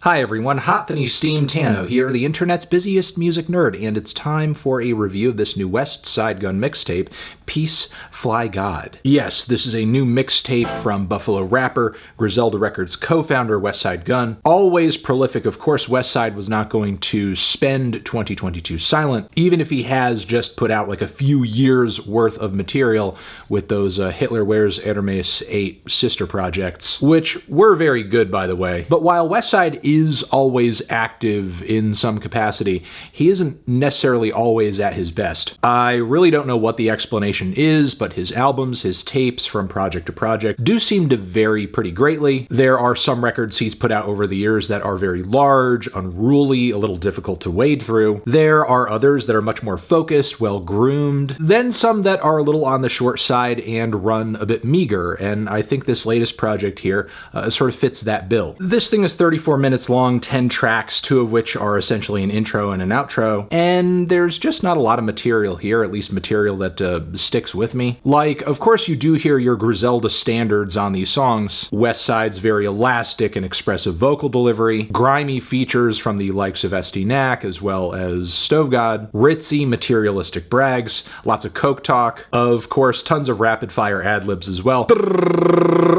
Hi everyone, Hothany Steam Tano here, the internet's busiest music nerd, and it's time for a review of this new Westside Gunn mixtape, Peace, Fly God. Yes, this is a new mixtape from Buffalo rapper, Griselda Records co-founder Westside Gunn. Always prolific, of course, Westside was not going to spend 2022 silent, even if he has just put out like a few years worth of material with those Hitler Wears Hermes 8 sister projects, which were very good, by the way. But while Westside is always active in some capacity, he isn't necessarily always at his best. I really don't know what the explanation is, but his albums, his tapes from project to project do seem to vary pretty greatly. There are some records he's put out over the years that are very large, unruly, a little difficult to wade through. There are others that are much more focused, well-groomed, then some that are a little on the short side and run a bit meager, and I think this latest project here sort of fits that bill. This thing is 34 minutes long, 10 tracks, 2 of which are essentially an intro and an outro, and there's just not a lot of material here, at least material that sticks with me. Like, of course you do hear your Griselda standards on these songs. Westside's very elastic and expressive vocal delivery, grimy features from the likes of ST as well as Stove God, ritzy materialistic brags, lots of coke talk, of course tons of rapid-fire ad-libs as well.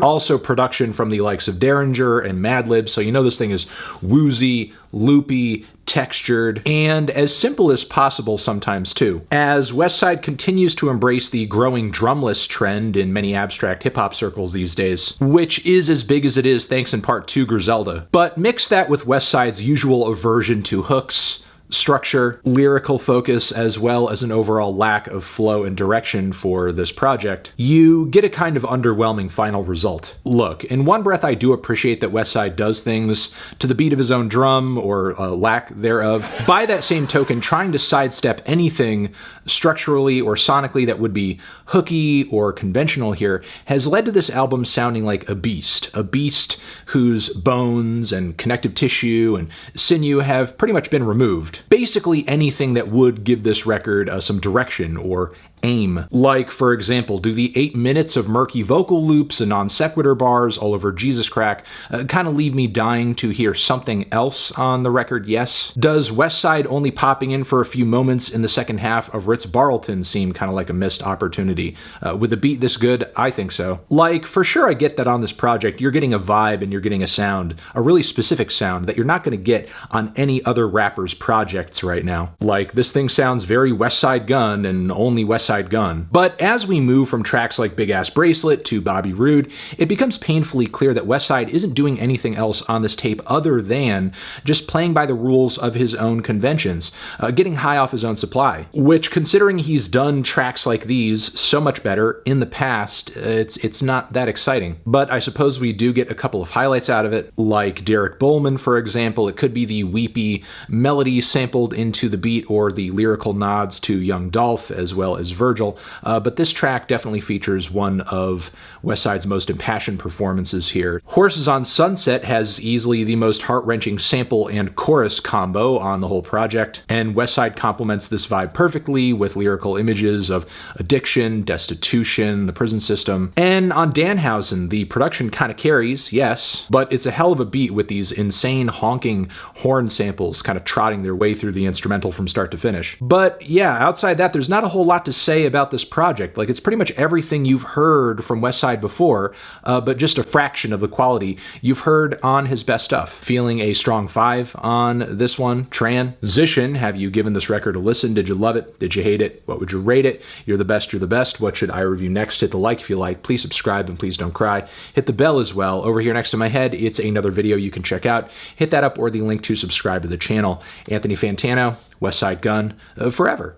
Also production from the likes of Derringer and Madlib, so you know this thing is woozy, loopy, textured, and as simple as possible sometimes too. As Westside continues to embrace the growing drumless trend in many abstract hip-hop circles these days, which is as big as it is thanks in part to Griselda. But mix that with Westside's usual aversion to hooks, structure, lyrical focus, as well as an overall lack of flow and direction for this project, you get a kind of underwhelming final result. Look, in one breath I do appreciate that Westside does things to the beat of his own drum, or lack thereof. By that same token, trying to sidestep anything structurally or sonically that would be hooky or conventional here has led to this album sounding like a beast whose bones and connective tissue and sinew have pretty much been removed. Basically anything that would give this record some direction or aim. Like, for example, do the 8 minutes of murky vocal loops and non sequitur bars all over Jesus Crack kind of leave me dying to hear something else on the record? Yes. Does Westside only popping in for a few moments in the second half of Ritz Barleton seem kind of like a missed opportunity? With a beat this good, I think so. Like, for sure I get that on this project you're getting a vibe and you're getting a sound, a really specific sound that you're not going to get on any other rapper's projects right now. Like, this thing sounds very Westside Gunn and only Westside Gunn. But as we move from tracks like Big Ass Bracelet to Bobby Roode, it becomes painfully clear that Westside isn't doing anything else on this tape other than just playing by the rules of his own conventions, getting high off his own supply. Which, considering he's done tracks like these so much better in the past, it's not that exciting. But I suppose we do get a couple of highlights out of it, like DERRICK BOLEMAN, for example. It could be the weepy melody sampled into the beat or the lyrical nods to Young Dolph as well as Virgil, but this track definitely features one of Westside's most impassioned performances here. Horses on Sunset has easily the most heart-wrenching sample and chorus combo on the whole project, and Westside complements this vibe perfectly with lyrical images of addiction, destitution, the prison system. And on Danhausen, the production kind of carries, yes, but it's a hell of a beat with these insane honking horn samples kind of trotting their way through the instrumental from start to finish. But yeah, outside that, there's not a whole lot to say about this project. Like, it's pretty much everything you've heard from Westside before, but just a fraction of the quality you've heard on his best stuff. Feeling a strong 5 on this one. Transition, have you given this record a listen? Did you love it? Did you hate it? What would you rate it? You're the best, you're the best. What should I review next? Hit the like if you like. Please subscribe and please don't cry. Hit the bell as well. Over here next to my head, it's another video you can check out. Hit that up or the link to subscribe to the channel. Anthony Fantano, Westside Gunn, forever.